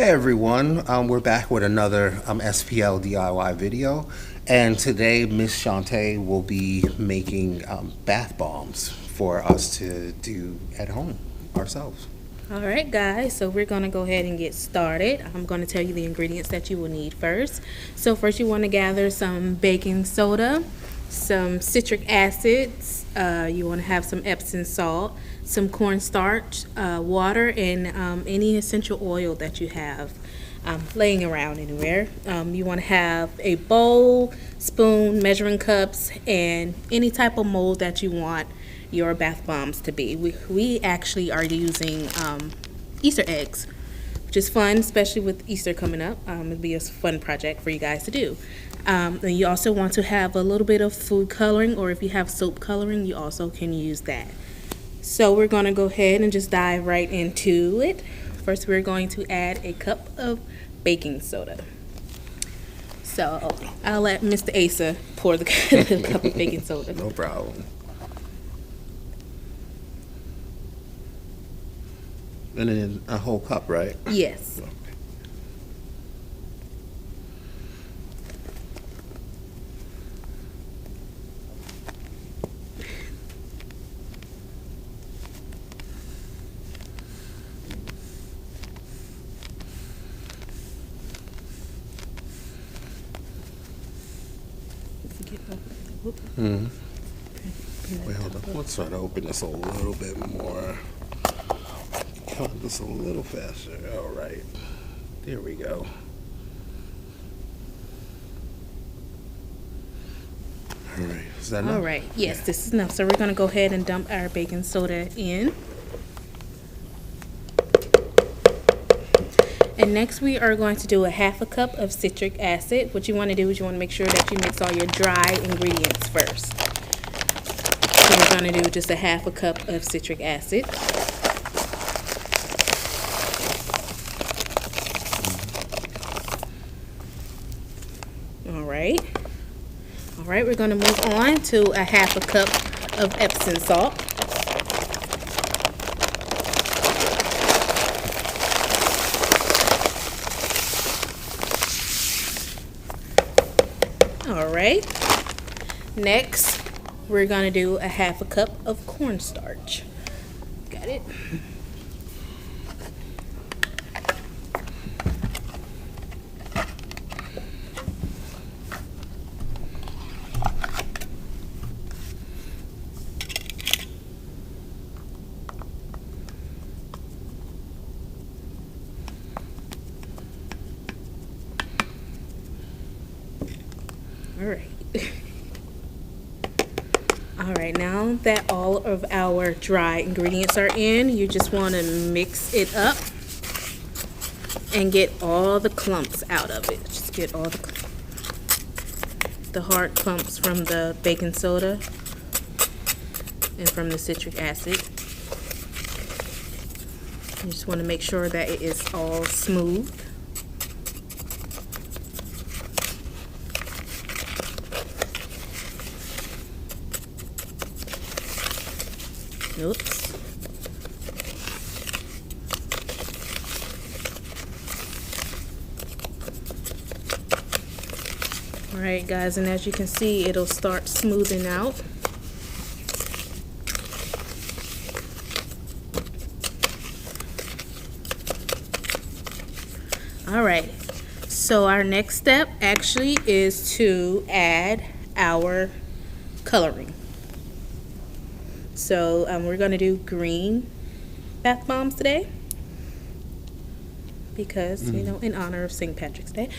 Hey everyone, we're back with another SPL DIY video, and today Miss Shauntae will be making bath bombs for us to do at home ourselves. Alright guys, so we're going to go ahead and get started. I'm going to tell you the ingredients that you will need first. So first you want to gather some baking soda, some citric acids, you want to have some epsom salt, some cornstarch, water, and any essential oil that you have laying around anywhere. You want to have a bowl, spoon, measuring cups, and any type of mold that you want your bath bombs to be. We actually are using Easter eggs, which is fun, especially with Easter coming up. It'll be a fun project for you guys to do. And you also want to have a little bit of food coloring, or if you have soap coloring, you also can use that. So we're going to go ahead and just dive right into it. First, we're going to add a cup of baking soda. So I'll let Mr. Asa pour the cup of baking soda. No problem. And then a whole cup, right? Yes. Okay. Wait, hold on. Let's try to open this a little bit more. Come on, just a little faster. All right. There we go. All right. Is that enough? All right. Yes, this is enough. So we're going to go ahead and dump our baking soda in. And next we are going to do a half a cup of citric acid. What you want to do is you want to make sure that you mix all your dry ingredients first. So we're going to do just a half a cup of citric acid. All right, we're going to move on to a half a cup of epsom salt. All right, next we're going to do a half a cup of cornstarch. Got it? All right, now that all of our dry ingredients are in, you just want to mix it up and get all the clumps out of it. Just get all the hard clumps from the baking soda and from the citric acid. You just want to make sure that it is all smooth. Oops. Alright guys, and as you can see, it'll start smoothing out. Alright, so our next step actually is to add our coloring. So we're going to do green bath bombs today because, you know, in honor of St. Patrick's Day.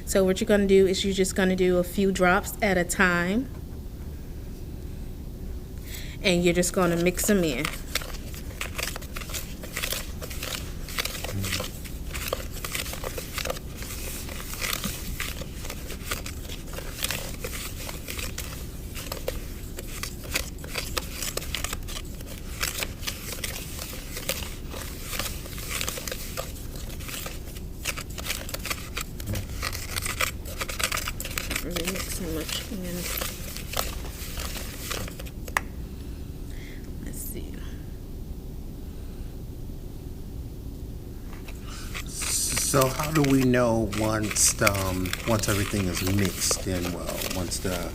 So what you're going to do is you're just going to do a few drops at a time. And you're just going to mix them in. Really mixing much in. Let's see. So how do we know once everything is mixed in well, once the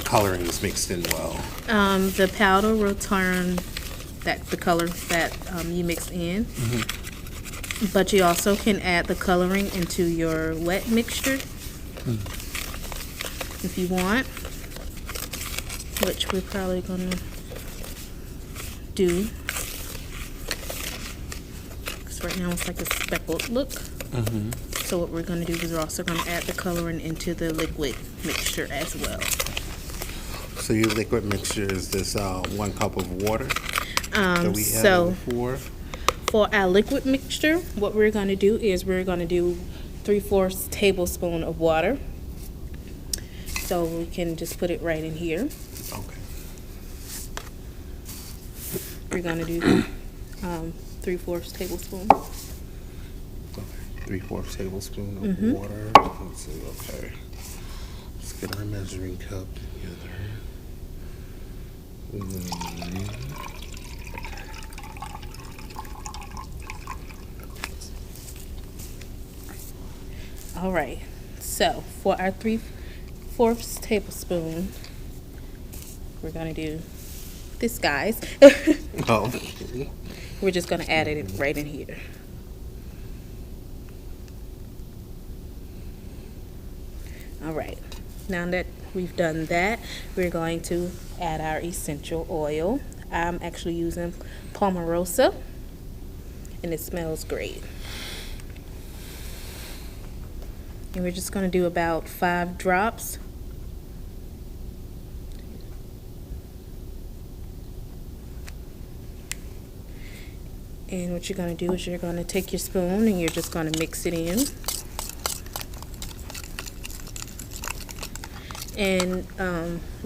coloring is mixed in well? The powder will turn the color that you mix in. But you also can add the coloring into your wet mixture if you want, which we're probably gonna do. Because right now it's like a speckled look. So what we're gonna do is we're also gonna add the coloring into the liquid mixture as well. So your liquid mixture is this 1 cup of water that we had So before? for our liquid mixture, what we're going to do is we're going to do 3/4 tablespoon of water. So we can just put it right in here. Okay. We're going to do 3/4 tablespoon. Okay. 3/4 tablespoon of water. Let's see. Okay. Let's get our measuring cup together. All right. So for our 3/4 tablespoon, we're going to do this, guys. Oh. We're just going to add it right in here. All right. Now that we've done that, we're going to add our essential oil. I'm actually using Palmarosa, and it smells great. And we're just going to do about 5 drops. And what you're going to do is you're going to take your spoon and you're just going to mix it in. And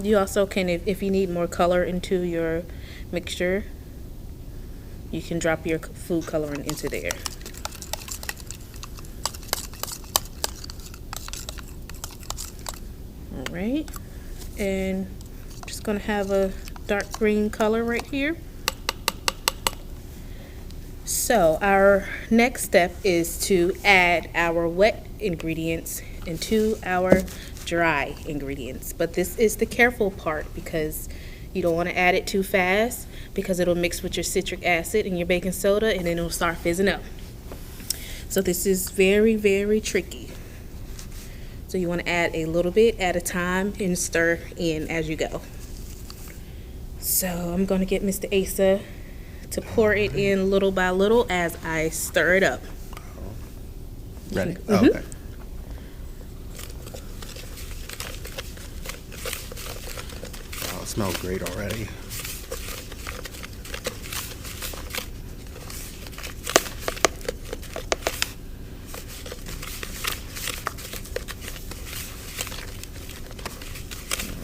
you also can, if you need more color into your mixture, you can drop your food coloring into there. All right, and just gonna have a dark green color right here. So our next step is to add our wet ingredients into our dry ingredients, but this is the careful part because you don't want to add it too fast because it'll mix with your citric acid and your baking soda and then it'll start fizzing up. So this is very, very tricky. So you want to add a little bit at a time and stir in as you go. So I'm going to get Mr. Asa to pour it in little by little as I stir it up. Ready? Okay. Oh, it smells great already.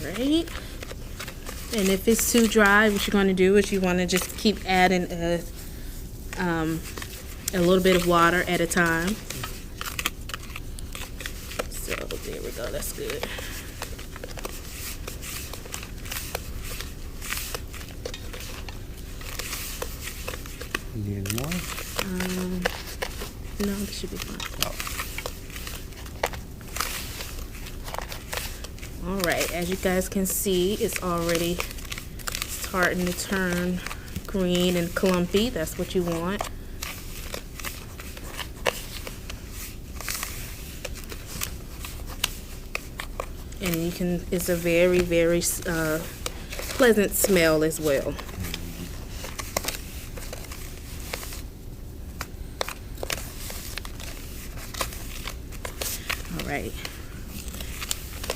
Right. And if it's too dry, what you're going to do is you want to just keep adding a little bit of water at a time. So there we go, that's good. Need more? No, this should be fine. Oh. All right, as you guys can see, it's already starting to turn green and clumpy. That's what you want. And you can, it's a very, very pleasant smell as well. All right.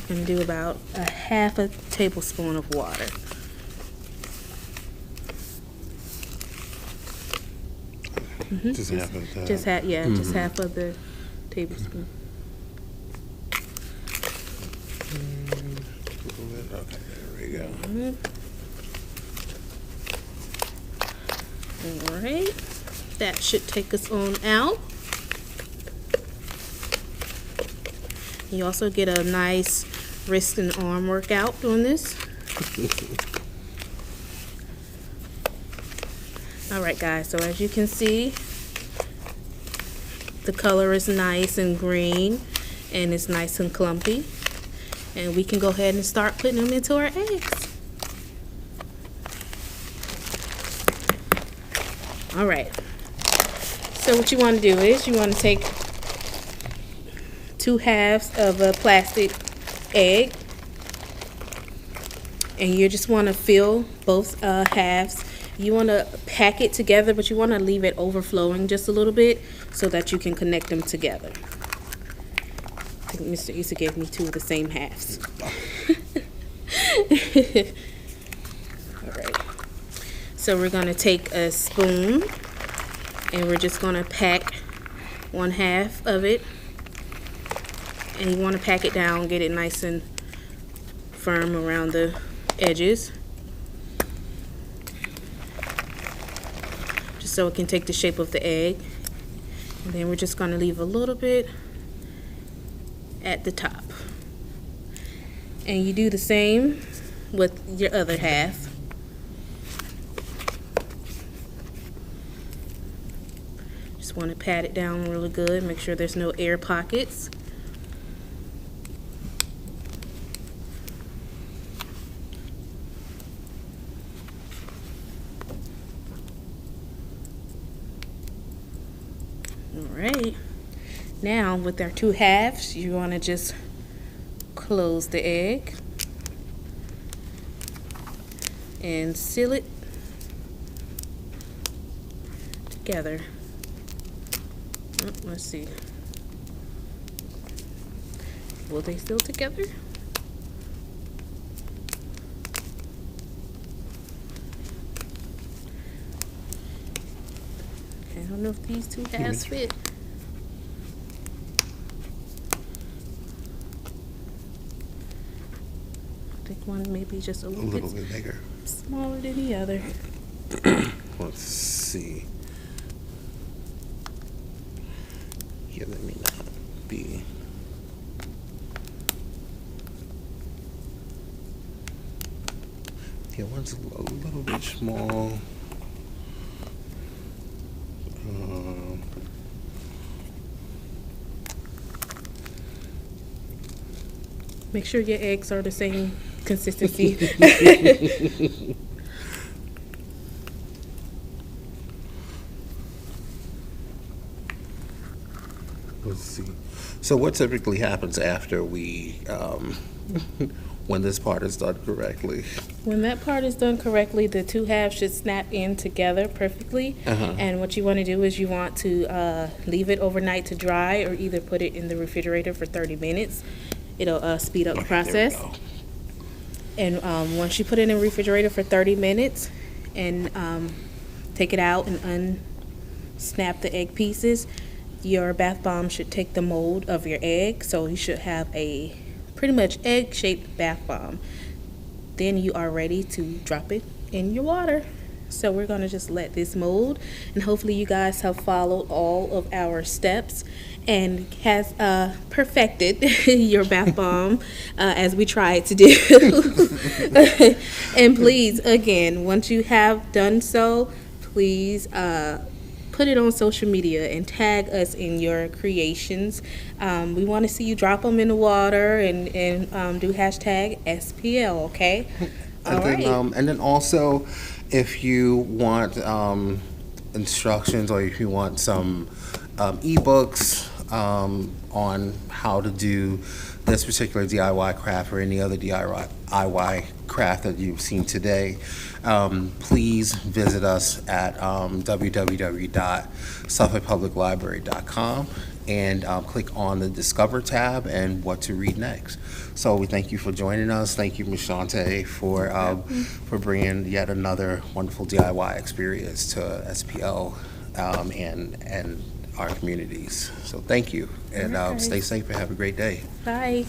I'm going to do about a 1/2 tablespoon of water. Just half of that. Just half of the tablespoon. Okay, there we go. All right, that should take us on out. You also get a nice wrist and arm workout doing this. All right, guys, so as you can see, The color is nice and green, and it's nice and clumpy. And we can go ahead and start putting them into our eggs. All right. So what you want to do is you want to take 2 halves of a plastic egg, and you just want to fill both halves. You want to pack it together, but you want to leave it overflowing just a little bit so that you can connect them together. I think Mr. Asa gave me 2 of the same halves. All right. So we're going to take a spoon, and we're just going to pack 1 half of it. And you want to pack it down, get it nice and firm around the edges, just so it can take the shape of the egg. And then we're just going to leave a little bit at the top. And you do the same with your other half. Just want to pat it down really good, make sure there's no air pockets. Alright, now with our 2 halves, you want to just close the egg and seal it together. Let's see. Will they seal together? I don't know if these 2 halves fit. I think one maybe just a little bit bigger, smaller than the other. Let's see. Yeah, let me not be. Yeah, one's a little bit small. Make sure your eggs are the same consistency. Let's see. So what typically happens after we, when this part is done correctly? When that part is done correctly, the 2 halves should snap in together perfectly. And what you want to do is you want to leave it overnight to dry, or either put it in the refrigerator for 30 minutes. It'll speed up the process. And once you put it in the refrigerator for 30 minutes and take it out and unsnap the egg pieces, your bath bomb should take the mold of your egg. So you should have a pretty much egg-shaped bath bomb. Then you are ready to drop it in your water. So we're going to just let this mold, and hopefully you guys have followed all of our steps and has perfected your bath bomb as we tried to do. And please, again, once you have done so, please put it on social media and tag us in your creations. We want to see you drop them in the water and do hashtag SPL, okay? And then also, if you want instructions, or if you want some ebooks on how to do this particular DIY craft or any other DIY craft that you've seen today, please visit us at www.suffolkpubliclibrary.com and click on the Discover tab and what to read next. So we thank you for joining us. Thank you, Ms. Shauntae, for bringing yet another wonderful DIY experience to SPL and our communities. So thank you, and stay safe and have a great day. Bye.